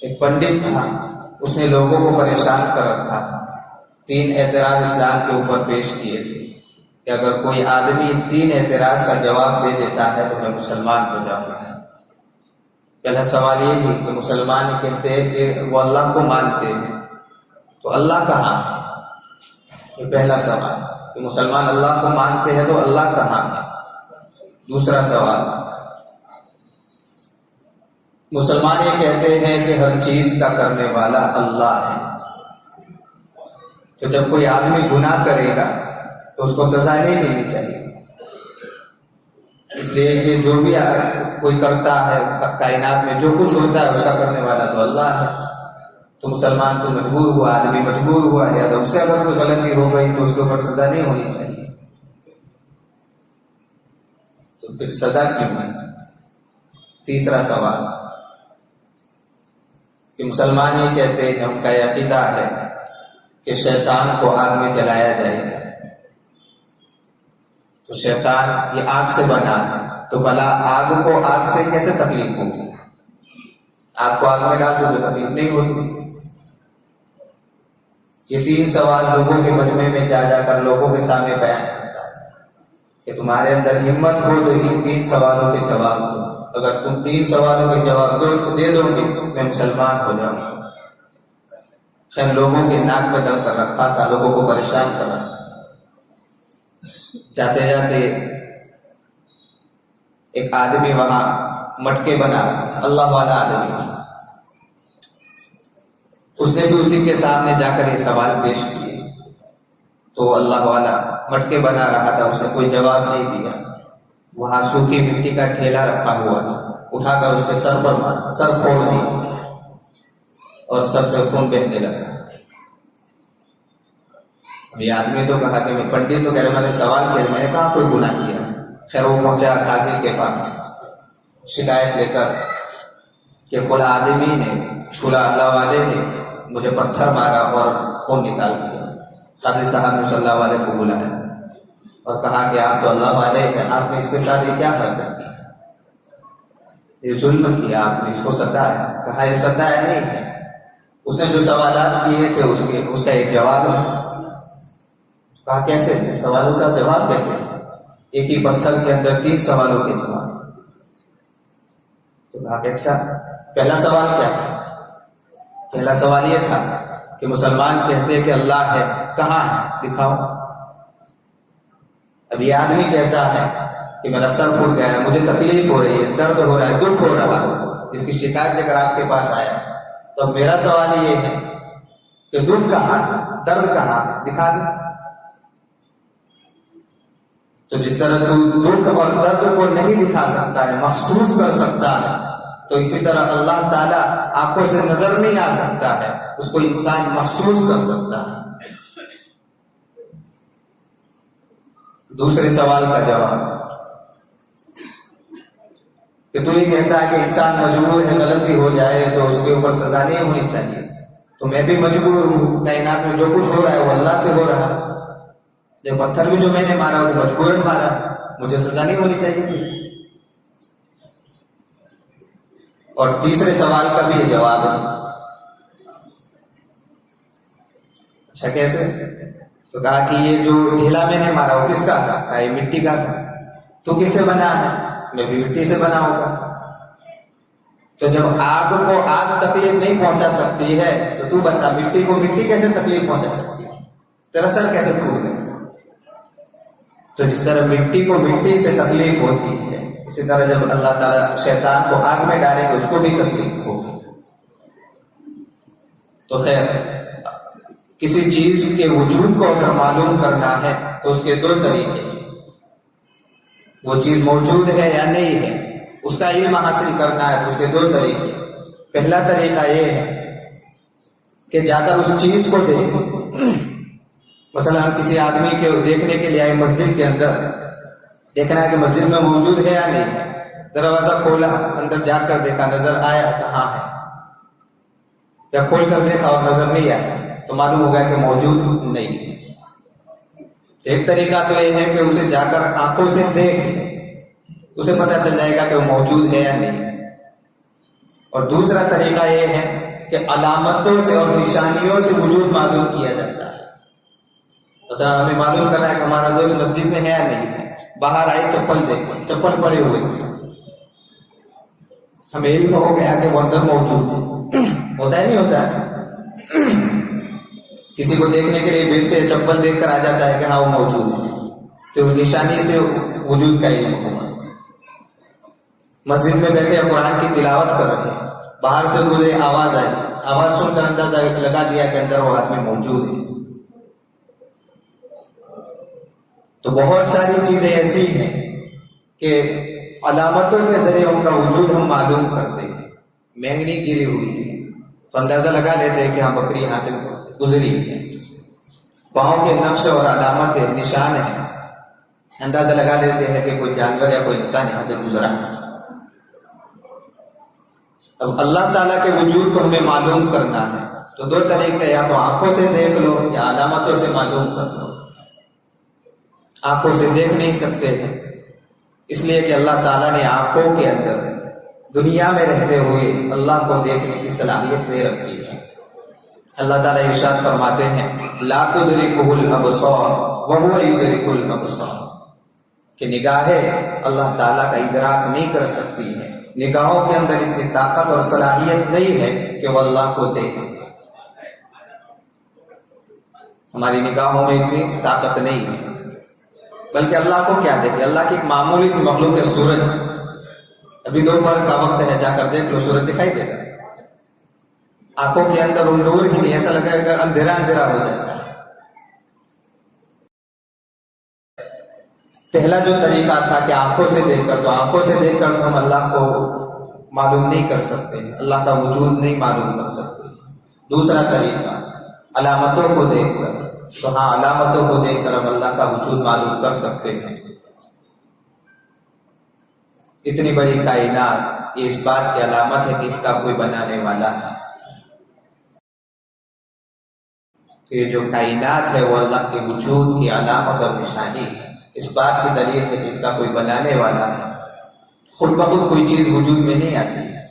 ایک پنڈت تھا، اس نے لوگوں کو پریشان کر رکھا تھا. 3 اعتراض اسلام کے اوپر پیش کیے تھے کہ اگر کوئی آدمی 3 اعتراض کا جواب دے دیتا ہے تو میں مسلمان ہو جاؤں گا. پہلا سوال یہ ہے کہ مسلمان کہتے ہیں کہ وہ اللہ کو مانتے ہیں، تو اللہ کہاں ہے؟ یہ پہلا سوال کہ مسلمان اللہ کو مانتے ہیں تو اللہ کہاں ہے. دوسرا سوال، مسلمان یہ کہتے ہیں کہ ہر چیز کا کرنے والا اللہ ہے، تو جب کوئی آدمی گناہ کرے گا تو اس کو سزا نہیں ملنی چاہیے، اس لیے کہ جو بھی کوئی کرتا ہے کائنات میں جو کچھ ہوتا ہے اس کا کرنے والا تو اللہ ہے. تو مسلمان تو مجبور ہوا، آدمی مجبور ہوا، یا اس سے اگر کوئی غلطی ہو گئی تو اس کے اوپر سزا نہیں ہونی چاہیے، تو پھر سزا کیوں ہے؟ تیسرا سوال کہ مسلمان یہ کہتے ہیں، ان کا یہ عقیدہ ہے کہ شیطان کو آگ میں جلایا جائے گا. تو شیطان یہ آگ سے بنا ہے، تو بھلا آگ کو آگ سے کیسے تکلیف ہوگی؟ آگ کو آگ میں ڈال دو تو تکلیف نہیں ہوگی. یہ 3 سوال لوگوں کے مجمع میں جا جا کر لوگوں کے سامنے بیان کرتا ہے کہ تمہارے اندر ہمت ہو تو ان 3 سوالوں کے جواب دو. اگر تم 3 سوالوں کے جواب دے دو گے میں مسلمان ہو جاؤں گا. خیر لوگوں کے ناک میں دم کر رکھا تھا، لوگوں کو پریشان کر رکھا تھا. جاتے جاتے ایک آدمی وہاں مٹکے بنا رہا تھا، اللہ والا آدمی، اس نے بھی اسی کے سامنے جا کر یہ سوال پیش کیے. تو اللہ والا مٹکے بنا رہا تھا، اس نے کوئی جواب نہیں دیا. وہاں سوکھی مٹی کا ٹھیلا رکھا ہوا تھا، اٹھا کر اس کے سر پر مارا، سر پھوڑ دیا اور سر سے خون بہنے لگا. یہ آدمی تو کہا کہ میں پنڈت تو کہہ رہے میں نے سوال کیا، میں نے کہاں کوئی گناہ کیا. خیر وہ پہنچا قاضی کے پاس شکایت لے کر کہ فلاں آدمی نے، فلاں اللہ والے نے مجھے پتھر مارا اور خون نکال دیا. قاضی صاحب نے صلی اللہ علیہ کو بلایا اور کہا کہ آپ تو اللہ والے ہیں، آپ نے اس کے ساتھ یہ کیا حرکت کی؟ یہ ظلم کیا، آپ نے اس کو ستایا. کہا یہ ستایا نہیں ہے، اس نے جو سوالات کیے تھے اس کا ایک جواب ہے. کہا کیسے تھے سوالوں کا جواب کیسے؟ ایک ہی پتھر کے اندر 3 سوالوں کے جواب. تو کہا کہ اچھا پہلا سوال کیا تھا؟ پہلا سوال یہ تھا کہ مسلمان کہتے کہ اللہ ہے، کہاں ہے دکھاؤ. اب یہ آدمی کہتا ہے کہ میرا سر پھوٹ گیا ہے، مجھے تکلیف ہو رہی ہے، درد ہو رہا ہے، دکھ ہو رہا ہے، اس کی شکایت لے کر آپ کے پاس آیا. تو اب میرا سوال یہ ہے کہ دکھ کہاں ہے، درد کہاں ہے، دکھا دیں. تو جس طرح تو دکھ اور درد کو نہیں دکھا سکتا ہے، محسوس کر سکتا ہے، تو اسی طرح اللہ تعالیٰ آنکھوں سے نظر نہیں آ سکتا ہے، اس کو انسان محسوس کر سکتا ہے. دوسرے سوال کا جواب کہ تو یہ کہتا ہے کہ انسان مجبور ہے، غلطی ہو جائے تو اس کے اوپر سزا نہیں ہونی چاہیے. تو میں بھی مجبور ہوں، کائنات میں جو کچھ ہو رہا ہے وہ اللہ سے ہو رہا ہے. یہ پتھر بھی جو میں نے مارا وہ مجبوراً مارا، مجھے سزا نہیں ہونی چاہیے. اور تیسرے سوال کا بھی یہ جواب ہے. اچھا کیسے؟ تو کہا کہ یہ جو ڈھیلا میں نے مارا وہ کس کا تھا؟ کہا یہ مٹی کا تھا. تو کس سے بنا ہے؟ میں بھی مٹی سے بنا ہوگا. تو جب آگ کو آگ تکلیف نہیں پہنچا سکتی ہے تو بتا مٹی کو مٹی کیسے تکلیف پہنچا سکتی ہے؟ تیرا سر کیسے ٹوٹ گیا؟ تو جس طرح مٹی کو مٹی سے تکلیف ہوتی ہے، اسی طرح جب اللہ تعالیٰ شیطان کو آگ میں ڈالے گا اس کو بھی تکلیف ہوگی. تو خیر کسی چیز کے وجود کو اگر معلوم کرنا ہے تو اس کے 2 طریقے ہیں. وہ چیز موجود ہے یا نہیں ہے اس کا علم حاصل کرنا ہے تو اس کے 2 طریقے. پہلا طریقہ یہ ہے کہ جا کر اس چیز کو دیکھیں. مثلا ہم کسی آدمی کے دیکھنے کے لیے آئے مسجد کے اندر، دیکھنا ہے کہ مسجد میں موجود ہے یا نہیں ہے. دروازہ کھولا، اندر جا کر دیکھا، نظر آیا کہاں ہے، یا کھول کر دیکھا اور نظر نہیں آیا تو معلوم ہوگا کہ موجود نہیں ہے. ایک طریقہ تو یہ ہے کہ اسے جا کر آنکھوں سے دیکھ، اسے پتہ چل جائے گا کہ وہ موجود ہے یا نہیں. اور دوسرا طریقہ یہ ہے کہ علامتوں سے اور نشانیوں سے وجود معلوم کیا جاتا ہے. مثلا ہمیں معلوم کرنا ہے کہ ہمارا دوست مسجد میں ہے یا نہیں ہے. باہر آئے چپل دیکھ، چپل پڑے ہوئے، ہمیں علم ہو گیا کہ وہ اندر موجود ہے. ہوتا ہے نہیں ہوتا ہے؟ کسی کو دیکھنے کے لیے بھیجتے ہیں، چپل دیکھ کر آ جاتا ہے کہ ہاں وہ موجود ہے، تو نشانی سے وجود کا علم ہوا. مسجد میں بیٹھے قرآن کی تلاوت کر رہے ہیں، باہر سے گزرے آواز آئی، آواز سن کر اندازہ لگا دیا کہ اندر وہ آدمی موجود ہے. تو بہت ساری چیزیں ایسی ہیں کہ علامتوں کے ذریعے ان کا وجود ہم معلوم کرتے ہیں. مینگنی گری ہوئی ہے تو اندازہ لگا لیتے ہیں کہ ہاں بکری یہاں سے گزری ہے. پاؤں کے نقش اور علامت نشان ہیں، اندازہ لگا لیتے ہیں کہ کوئی جانور یا کوئی انسان یہاں سے گزرا ہے. اب اللہ تعالیٰ کے وجود کو ہمیں معلوم کرنا ہے تو دو طریقے، یا تو آنکھوں سے دیکھ لو یا علامتوں سے معلوم کر لو. آنکھوں سے دیکھ نہیں سکتے ہیں اس لیے کہ اللہ تعالیٰ نے آنکھوں کے اندر دنیا میں رہتے ہوئے اللہ کو دیکھنے کی صلاحیت دے رکھی ہے. اللہ تعالیٰ ارشاد فرماتے ہیں لا تدرکہ الابصار وہو یدرک الابصار، کہ نگاہیں اللہ تعالیٰ کا ادراک نہیں کر سکتی ہیں. نگاہوں کے اندر اتنی طاقت اور صلاحیت نہیں ہے کہ وہ اللہ کو دیکھیں. ہماری نگاہوں میں اتنی طاقت نہیں ہے، بلکہ اللہ کو کیا دیکھے. اللہ کی ایک معمولی سی مخلوق ہے سورج. ابھی دوپہر کا وقت ہے، جا کر دیکھ لو سورج دکھائی دے گا. آنکھوں کے اندر ان نور ہی نہیں، ایسا لگے گا اندھیرا اندھیرا ہو جاتا ہے. پہلا جو طریقہ تھا کہ آنکھوں سے دیکھ کر، تو آنکھوں سے دیکھ کر ہم اللہ کو معلوم نہیں کر سکتے، اللہ کا وجود نہیں معلوم کر سکتے. دوسرا طریقہ علامتوں کو دیکھ کر، تو ہاں علامتوں کو دیکھ کر ہم اللہ کا وجود معلوم کر سکتے ہیں. اتنی بڑی کائنات یہ اس بات کی علامت ہے کہ اس کا کوئی بنانے والا ہے. تو یہ جو کائنات ہے وہ اللہ کے وجود کی علامت اور نشانی ہے، اس بات کی دلیل ہے کہ اس کا کوئی بنانے والا ہے. خود بخود کوئی چیز وجود میں نہیں آتی ہے.